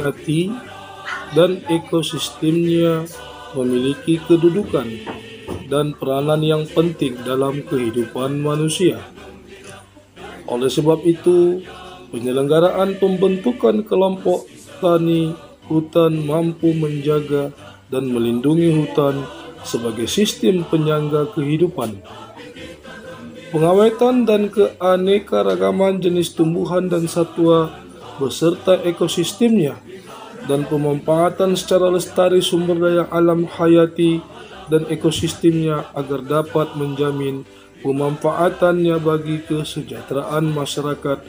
hayati dan ekosistemnya memiliki kedudukan dan peranan yang penting dalam kehidupan manusia. Oleh sebab itu, penyelenggaraan pembentukan kelompok tani hutan mampu menjaga dan melindungi hutan sebagai sistem penyangga kehidupan. Pengawetan dan keanekaragaman jenis tumbuhan dan satwa beserta ekosistemnya dan pemanfaatan secara lestari sumber daya alam hayati dan ekosistemnya agar dapat menjamin pemanfaatannya bagi kesejahteraan masyarakat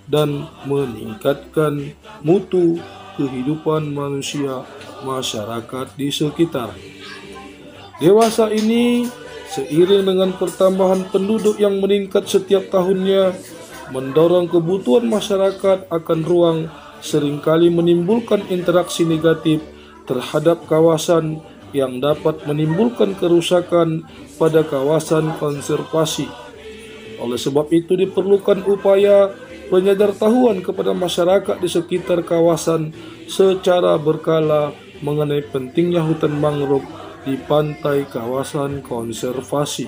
dan meningkatkan mutu kehidupan manusia masyarakat di sekitar. Dewasa ini seiring dengan pertambahan penduduk yang meningkat setiap tahunnya mendorong kebutuhan masyarakat akan ruang seringkali menimbulkan interaksi negatif terhadap kawasan yang dapat menimbulkan kerusakan pada kawasan konservasi. Oleh sebab itu diperlukan upaya penyadartahuan kepada masyarakat di sekitar kawasan secara berkala mengenai pentingnya hutan mangrove di pantai kawasan konservasi.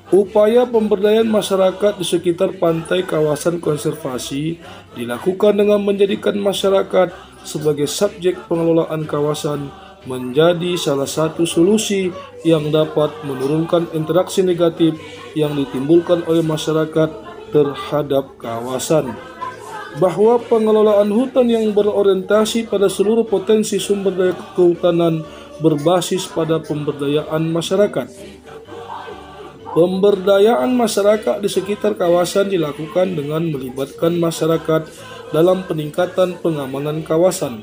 Upaya pemberdayaan masyarakat di sekitar pantai kawasan konservasi dilakukan dengan menjadikan masyarakat sebagai subjek pengelolaan kawasan menjadi salah satu solusi yang dapat menurunkan interaksi negatif yang ditimbulkan oleh masyarakat terhadap kawasan. Bahwa pengelolaan hutan yang berorientasi pada seluruh potensi sumber daya kehutanan berbasis pada pemberdayaan masyarakat. Pemberdayaan masyarakat di sekitar kawasan dilakukan dengan melibatkan masyarakat dalam peningkatan pengamanan kawasan,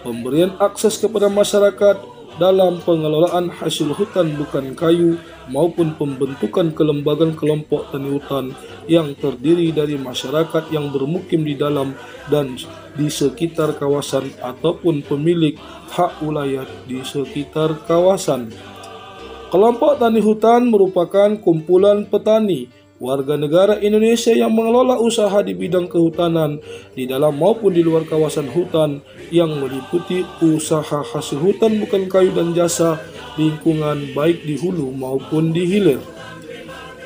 pemberian akses kepada masyarakat dalam pengelolaan hasil hutan bukan kayu maupun pembentukan kelembagaan kelompok tani hutan yang terdiri dari masyarakat yang bermukim di dalam dan di sekitar kawasan ataupun pemilik hak wilayah di sekitar kawasan. Kelompok tani hutan merupakan kumpulan petani warga negara Indonesia yang mengelola usaha di bidang kehutanan di dalam maupun di luar kawasan hutan yang meliputi usaha hasil hutan bukan kayu dan jasa lingkungan baik di hulu maupun di hilir.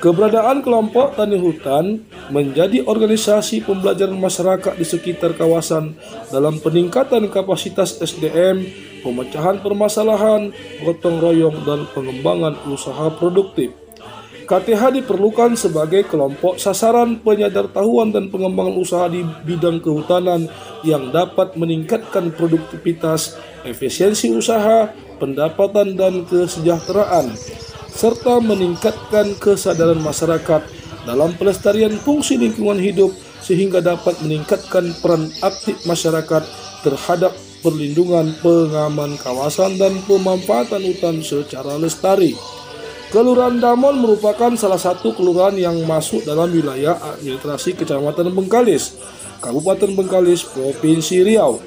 Keberadaan kelompok tani hutan menjadi organisasi pembelajaran masyarakat di sekitar kawasan dalam peningkatan kapasitas SDM, pemecahan permasalahan, gotong royong, dan pengembangan usaha produktif. KTH diperlukan sebagai kelompok sasaran penyadartahuan dan pengembangan usaha di bidang kehutanan yang dapat meningkatkan produktivitas, efisiensi usaha, pendapatan, dan kesejahteraan, serta meningkatkan kesadaran masyarakat dalam pelestarian fungsi lingkungan hidup sehingga dapat meningkatkan peran aktif masyarakat terhadap perlindungan, pengaman kawasan, dan pemanfaatan hutan secara lestari. Kelurahan Damon merupakan salah satu kelurahan yang masuk dalam wilayah administrasi Kecamatan Bengkalis, Kabupaten Bengkalis, Provinsi Riau.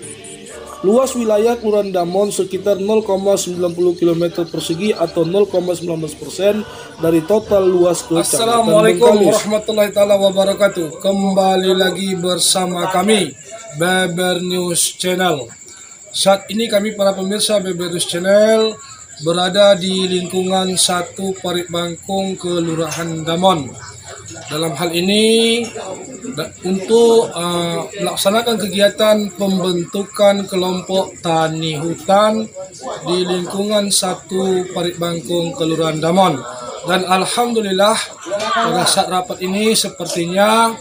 Luas wilayah Kelurahan Damon sekitar 0,90 km persegi atau 0,19% dari total luas Kecamatan Bengkalis. Assalamualaikum warahmatullahi wabarakatuh. Kembali lagi bersama kami Beber News Channel. Saat ini kami para pemirsa Beber News Channel berada di lingkungan 1 Parit Bangkong, Kelurahan Damon. Dalam hal ini untuk melaksanakan kegiatan pembentukan kelompok tani hutan di lingkungan 1 Parit Bangkong, Kelurahan Damon. Dan alhamdulillah pada saat rapat ini sepertinya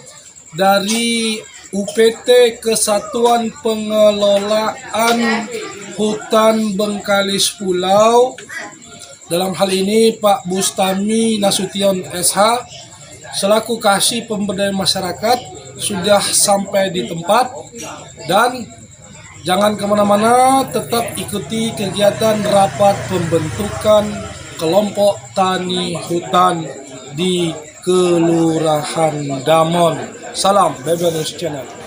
dari UPT Kesatuan Pengelolaan Hutan Bengkalis Pulau, dalam hal ini Pak Bustami Nasution SH selaku Kasih Pemberdayaan Masyarakat sudah sampai di tempat, dan jangan kemana-mana, tetap ikuti kegiatan rapat pembentukan kelompok tani hutan di Kelurahan Damon. Salam Beber News Channel.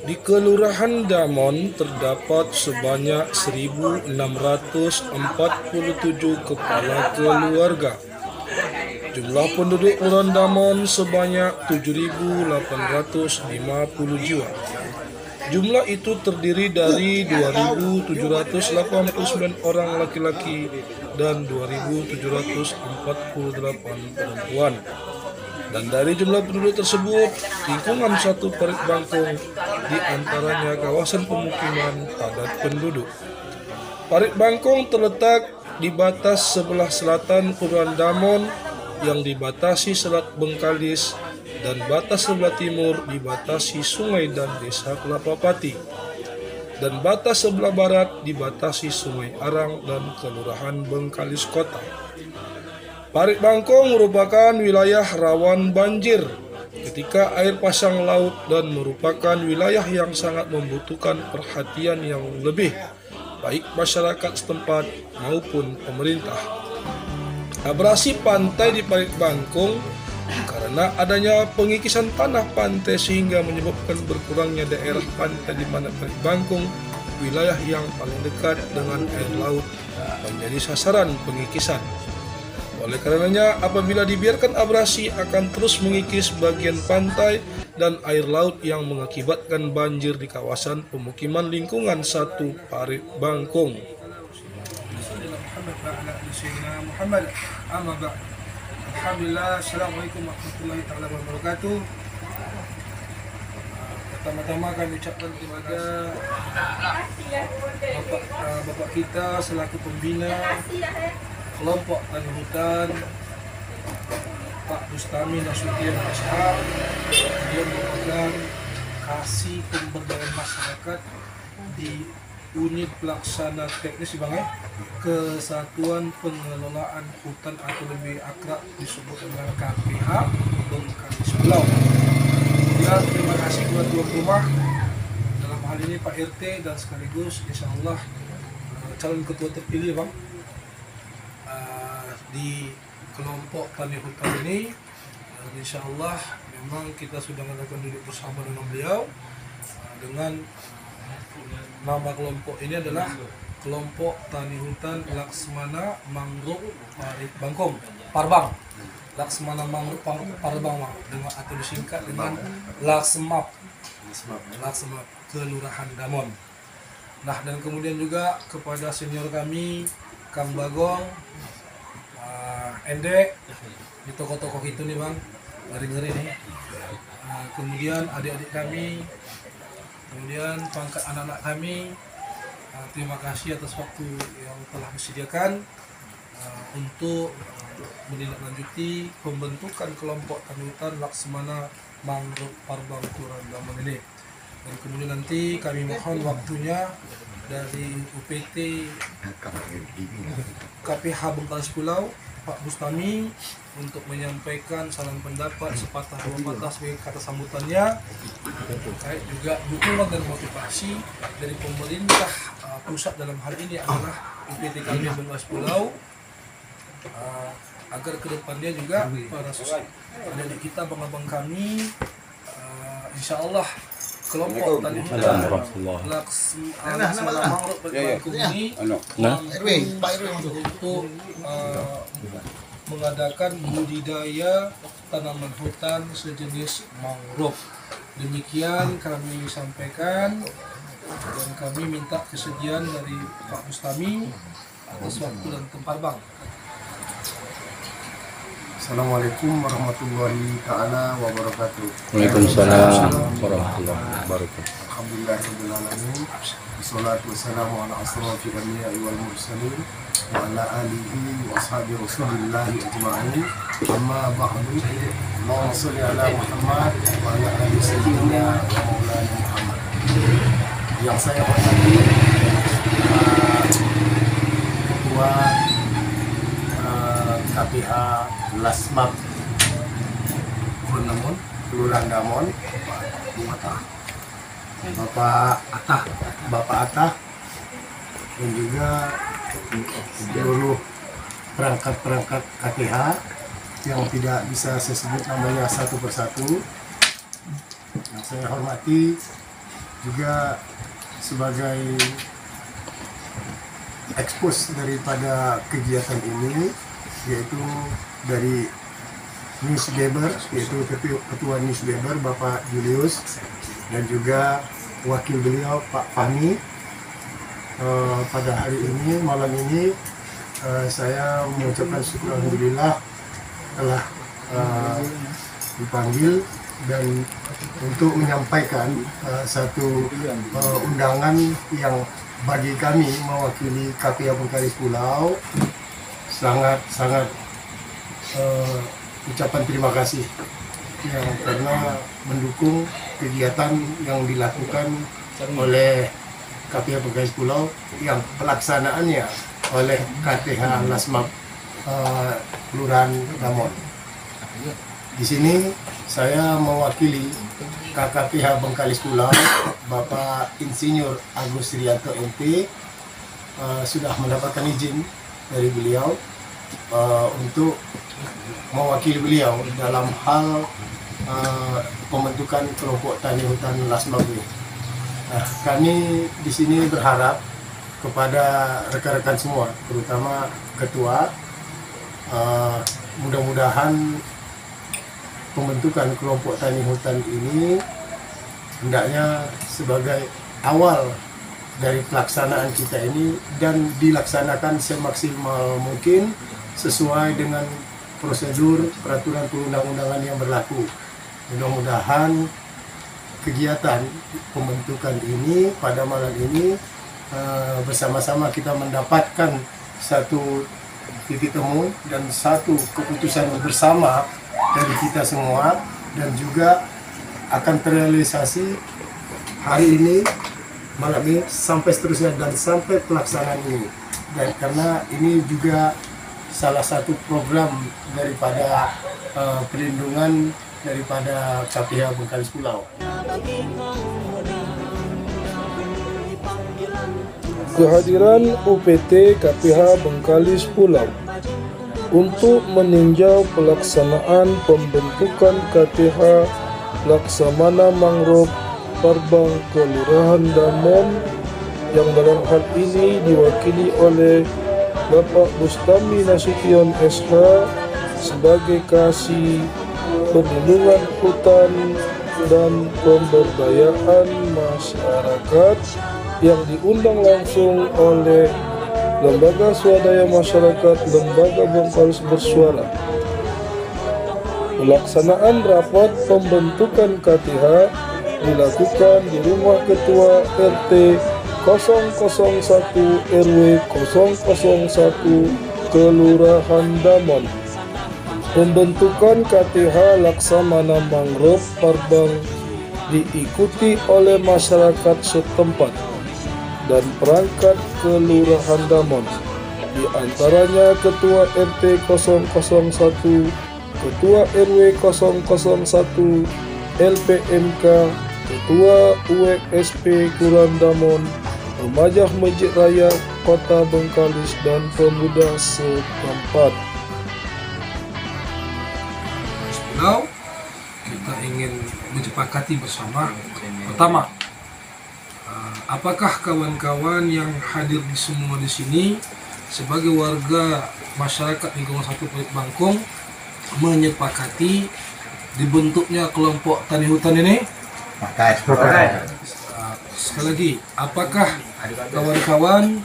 Di Kelurahan Damon terdapat sebanyak 1.647 kepala keluarga. Jumlah penduduk Kelurahan Damon sebanyak 7.850 jiwa. Jumlah itu terdiri dari 2.789 orang laki-laki dan 2.748 perempuan. Dan dari jumlah penduduk tersebut, lingkungan satu Parit Bangkong di antaranya kawasan pemukiman padat penduduk. Parit Bangkong terletak di batas sebelah selatan Kelurahan Damon yang dibatasi Selat Bengkalis dan batas sebelah timur dibatasi Sungai dan Desa Kelapa Pati. Dan batas sebelah barat dibatasi Sungai Arang dan Kelurahan Bengkalis Kota. Parit Bangkong merupakan wilayah rawan banjir ketika air pasang laut dan merupakan wilayah yang sangat membutuhkan perhatian yang lebih baik masyarakat setempat maupun pemerintah. Abrasi pantai di Parit Bangkong karena adanya pengikisan tanah pantai sehingga menyebabkan berkurangnya daerah pantai di mana Parit Bangkong, wilayah yang paling dekat dengan air laut, menjadi sasaran pengikisan. Oleh karenanya, apabila dibiarkan abrasi akan terus mengikis bagian pantai dan air laut yang mengakibatkan banjir di kawasan pemukiman lingkungan satu Parit Bangkong. Alhamdulillah, Assalamualaikum warahmatullahi wabarakatuh. Pertama-tama kami ucapkan terima kasih Bapak kita selaku pembina kelompok tani hutan, Pak Bustami Nasution Ashar. Dia merupakan kasih pemberdayaan masyarakat di unit pelaksana teknis Bang Kesatuan Pengelolaan Hutan atau lebih akrab disebut dengan KPH Bengkalis Pulau. Dan terima kasih kepada tuan rumah dalam hal ini Pak RT dan sekaligus insya Allah calon ketua terpilih Bang di kelompok tani hutan ini. Insya Allah memang kita sudah melakukan duduk bersama dengan beliau dengan nama kelompok ini adalah kelompok tani hutan Laksmana Mangrove Parit Bangkong Parbang, Laksmana Mangrove Parbang dengan atau disingkat dengan Laksmap Kelurahan Damon. Nah, dan kemudian juga kepada senior kami Kang Bagong, Endek di toko-toko itu nih Bang, ngeri-ngeri nih. Kemudian adik-adik kami, kemudian pangkat anak-anak kami, terima kasih atas waktu yang telah disediakan untuk menindaklanjuti pembentukan kelompok tani hutan Laksmana Mangrove Parbang Kelurahan Damon ini. Dan kemudian nanti kami mohon waktunya dari UPT KPH Bengkalis Pulau Pak Bustami untuk menyampaikan saran pendapat sepatah dua patah sebagai kata sambutannya terkait juga dukungan dan motivasi dari pemerintah pusat dalam hal ini adalah UPT kami Bengkalis Pulau agar kedepannya juga para adik kita abang-abang kami insya Allah kelompok tani hutan Laksmana Mangrove Bangkong ini untuk mengadakan budidaya tanaman hutan sejenis mangrove. Demikian kami sampaikan dan kami minta kesediaan dari Pak Bustami atas waktu dan tempat Bang. Assalamualaikum warahmatullahi ta'ala wabarakatuh. Waalaikumsalam warahmatullahi wabarakatuh. Alhamdulillahirabbil alamin. Wassalatu wassalamu ala asrofil anbiya'i wal mursalin wa ala alihi wa ashabi rasulillahi ajma'in. Amma ba'du. Allahumma shalli ala Muhammad wa ala ali sayyidina wa maulana Muhammad. Yang saya hormati Ketua KPH Lasmap Kelurahan Damon, Bapak Atah, dan juga seluruh perangkat-perangkat KPH yang tidak bisa saya sebut namanya satu persatu. Yang saya hormati juga sebagai ekspos daripada kegiatan ini, yaitu dari Newsweber, yaitu Ketua Newsweber Bapak Julius, dan juga wakil beliau Pak Fahmi. Pada hari ini, malam ini, saya mengucapkan syukur alhamdulillah telah dipanggil dan untuk menyampaikan satu undangan yang bagi kami mewakili KPH Bengkalis Pulau sangat ucapan terima kasih yang karena mendukung kegiatan yang dilakukan oleh KPH Bengkalis Pulau yang pelaksanaannya oleh KTH Lasmap Kelurahan Damon. Di sini saya mewakili KKPH Bengkalis Pulau, Bapak Insinyur Agus Rianto MP, sudah mendapatkan izin dari beliau untuk mewakili beliau dalam hal pembentukan kelompok tani hutan Lasmap ini. Nah, kami di sini berharap kepada rekan-rekan semua, terutama ketua, mudah-mudahan pembentukan kelompok tani hutan ini hendaknya sebagai awal dari pelaksanaan kita ini dan dilaksanakan semaksimal mungkin sesuai dengan prosedur peraturan perundang-undangan yang berlaku. Mudah-mudahan kegiatan pembentukan ini pada malam ini bersama-sama kita mendapatkan satu titik temu dan satu keputusan bersama dari kita semua, dan juga akan terrealisasi hari ini, malam ini, sampai seterusnya dan sampai pelaksanaan ini. Dan karena ini juga salah satu program daripada perlindungan daripada KPH Bengkalis Pulau. Kehadiran UPT KPH Bengkalis Pulau untuk meninjau pelaksanaan pembentukan KTH Laksamana Mangrove Parbang Kelurahan Damon yang dalam hal ini diwakili oleh Bapak Bustami Nasution SH sebagai Kasih Perlindungan Hutan dan Pemberdayaan Masyarakat yang diundang langsung oleh Lembaga Swadaya Masyarakat Lembaga Bengkalis Bersuara. Pelaksanaan rapat pembentukan KTH dilakukan di Rumah Ketua RT 001 RW 001 Kelurahan Damon. Pembentukan KTH Laksamana Mangrove Parbang diikuti oleh masyarakat setempat dan perangkat Kelurahan Damon, di antaranya Ketua RT 001, Ketua RW 001, LPMK, Ketua UWSP Kelurahan Damon, Remaja Masjid Raya Kota Bengkalis, dan pemuda setempat. Pulau, kita ingin menyepakati bersama. Pertama, apakah kawan-kawan yang hadir di semua di sini sebagai warga masyarakat lingkungan 1 Pelit Bangkong menyepakati dibentuknya kelompok tani hutan ini? Sekali lagi, apakah kawan-kawan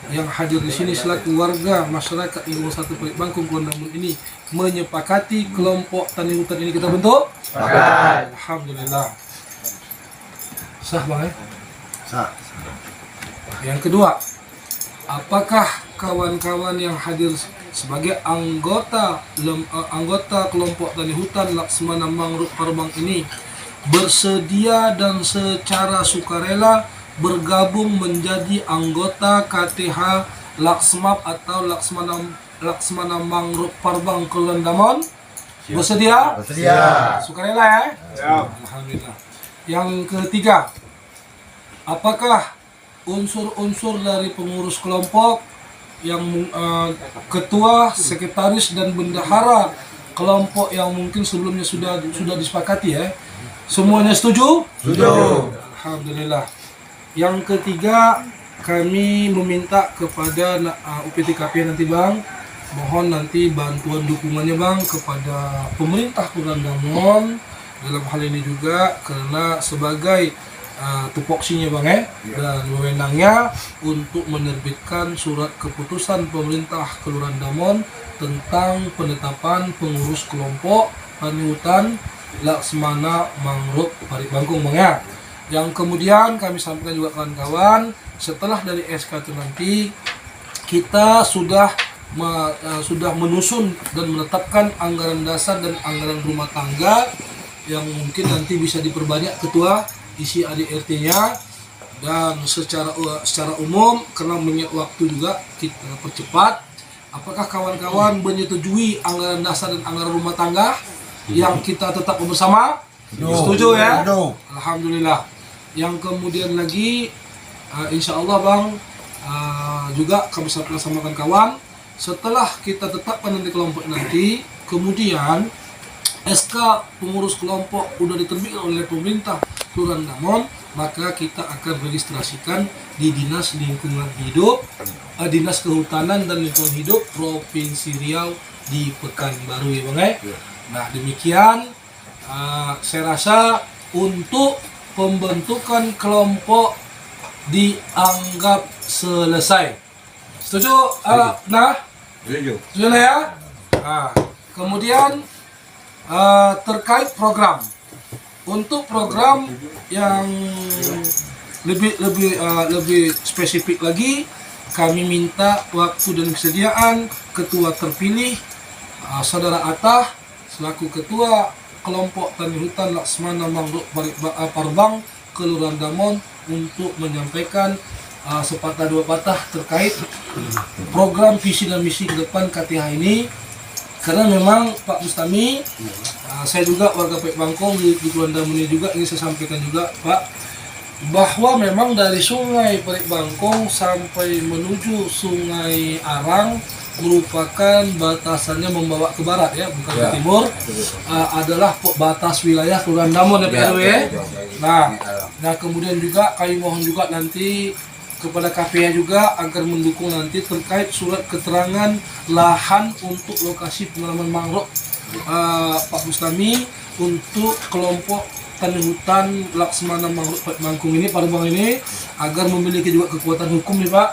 yang hadir di sini selaku warga masyarakat lingkungan 1 Pelit Bangkong Kelurahan ini menyepakati kelompok tani hutan ini kita bentuk? Alhamdulillah. Sah bang ya? Sah. Yang kedua, apakah kawan-kawan yang hadir sebagai anggota kelompok tani hutan Laksamana Mangrove Parbang ini bersedia dan secara sukarela bergabung menjadi anggota KTH Laksmap atau Laksamana Mangrove Parbang Kelurahan Damon? Bersedia? Bersedia. Sukarela ya? Alhamdulillah. Yang ketiga, apakah unsur-unsur dari pengurus kelompok yang ketua, sekretaris, dan bendahara kelompok yang mungkin sebelumnya sudah disepakati ya, semuanya setuju? Setuju. Alhamdulillah. Yang ketiga, kami meminta kepada UPT KPH nanti bang, mohon nanti bantuan dukungannya bang kepada pemerintah Kelurahan Damon dalam hal ini juga, karena sebagai tupoksinya Bang dan wewenangnya untuk menerbitkan surat keputusan pemerintah Kelurahan Damon tentang penetapan pengurus kelompok tani hutan Laksmana Mangrove Parit Bangkong Bang Yang kemudian kami sampaikan juga kawan-kawan, setelah dari SK itu nanti kita sudah menyusun dan menetapkan anggaran dasar dan anggaran rumah tangga yang mungkin nanti bisa diperbanyak ketua isi ADRT-nya, dan secara umum karena mengingat waktu juga kita percepat. Apakah kawan-kawan menyetujui anggaran dasar dan anggaran rumah tangga yang kita tetap bersama? Setuju ya? Alhamdulillah. Yang kemudian lagi insya Allah Bang juga kami samakan kawan, setelah kita tetapkan nanti kelompok nanti, kemudian SK pengurus kelompok udah diterbitkan oleh pemerintah Kelurahan Damon, maka kita akan registrasikan di Dinas Lingkungan Hidup, Dinas Kehutanan dan Lingkungan Hidup Provinsi Riau di Pekanbaru ya Bang Nah demikian saya rasa untuk pembentukan kelompok dianggap selesai. Setuju? Setuju ya? Kemudian terkait program, untuk program yang lebih spesifik lagi, kami minta waktu dan kesediaan ketua terpilih Saudara Atah selaku ketua kelompok tani hutan Laksmana Mangrove Parbang Kelurahan Damon untuk menyampaikan sepatah dua patah terkait program visi dan misi ke depan KTH ini. Karena memang Pak Bustami, saya juga warga Parit Bangkong di Kelurahan Damon ini juga ingin saya sampaikan juga Pak, bahwa memang dari Sungai Parit Bangkong sampai menuju Sungai Arang merupakan batasannya membawa ke barat ya, bukan ke timur, adalah batas wilayah Kelurahan Damon ya Pak RW. Nah kemudian juga kami mohon juga nanti kepada KPH juga agar mendukung nanti terkait surat keterangan lahan untuk lokasi penanaman mangrove Pak Bustami untuk kelompok tani hutan Laksmana Mangrove Parit Bangkong ini, Parbang ini, agar memiliki juga kekuatan hukum nih Pak.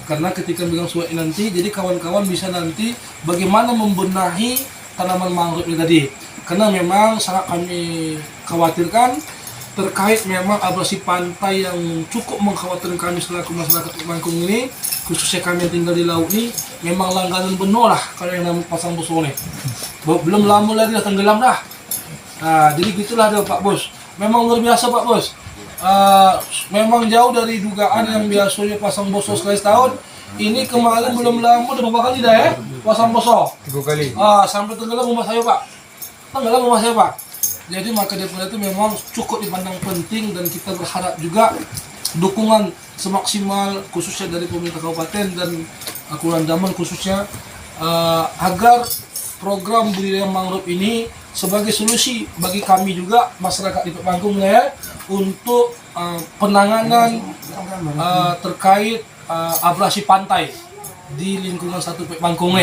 Karena ketika bilang surat ini nanti, jadi kawan-kawan bisa nanti bagaimana membenahi tanaman mangrove ini tadi. Karena memang sangat kami khawatirkan terkait memang abrasi pantai yang cukup mengkhawatirkan kami selaku masyarakat Bangkong ini, khususnya kami yang tinggal di laut ini, memang langganan benar lah kalau yang namanya pasang boso ini. Belum lama lagi dah tenggelam dah. Nah, jadi gitulah dia Pak Bos. Memang luar biasa Pak Bos. Memang jauh dari dugaan yang biasanya pasang boso sekali setahun. Ini kemarin belum lama udah berapa kali dah ya pasang boso? 3 kali. Sampai tenggelam rumah saya Pak. Tenggelam rumah saya Pak. Jadi maka daripada itu memang cukup dipandang penting, dan kita berharap juga dukungan semaksimal khususnya dari pemerintah kabupaten dan Kelurahan Damon khususnya agar program budidaya mangrove ini sebagai solusi bagi kami juga masyarakat di Parit Bangkong ya, untuk penanganan terkait abrasi pantai di lingkungan satu Parit Bangkong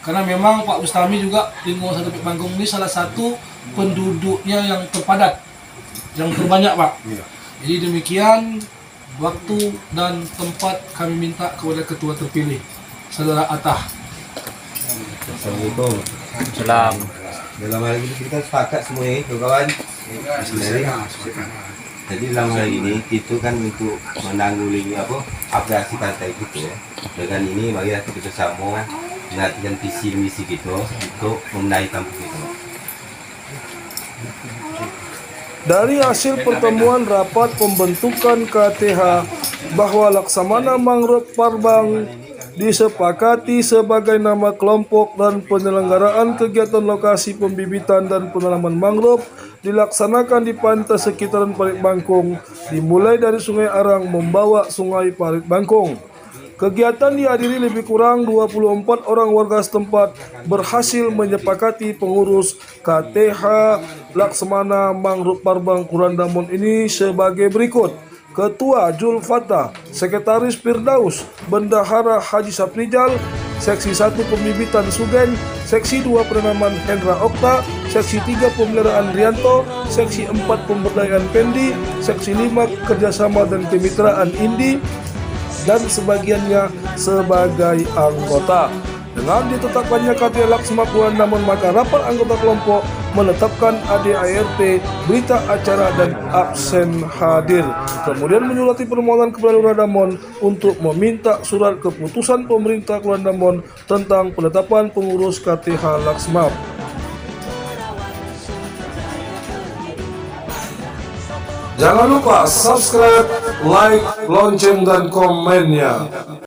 Karena memang Pak Bustami juga lingkungan satu Parit Bangkong ini salah satu penduduknya yang terpadat, yang terbanyak Pak. Jadi demikian waktu dan tempat kami minta kepada ketua terpilih Saudara Atah. Assalamualaikum. Salam. Dalam hal ini kita sepakat semua ya kawan. Jadi dalam hal ini itu kan untuk menanggulangi abrasi pantai itu. Dengan ini mari kita bersama dengan visi misi kita untuk membenahi kampung itu. Dari hasil pertemuan rapat pembentukan KTH bahwa Laksamana Mangrove Parbang disepakati sebagai nama kelompok dan penyelenggaraan kegiatan lokasi pembibitan dan penanaman mangrove dilaksanakan di pantai sekitaran Parit Bangkong dimulai dari Sungai Arang membawa Sungai Parit Bangkong. Kegiatan dihadiri lebih kurang 24 orang warga setempat, berhasil menyepakati pengurus KTH Laksmana Mangrove Parbang Kelurahan Damon ini sebagai berikut. Ketua Jul Fatah, Sekretaris Firdaus, Bendahara Haji Saprijal, Seksi 1 Pembibitan Sugen, Seksi 2 Penanaman Hendra Okta, Seksi 3 Pemeliharaan Rianto, Seksi 4 Pemberdayaan Pendi, Seksi 5 Kerjasama dan Kemitraan Indi, dan sebagiannya sebagai anggota. Dengan ditetapkannya KT Laksma Kulandamun, maka rapat anggota kelompok menetapkan ADART, berita acara dan absen hadir. Kemudian menyurati permohonan kepada Lurah Damon untuk meminta surat keputusan pemerintah Kulandamun tentang penetapan pengurus KTH Laksma. Jangan lupa subscribe, like, lonceng, dan komennya.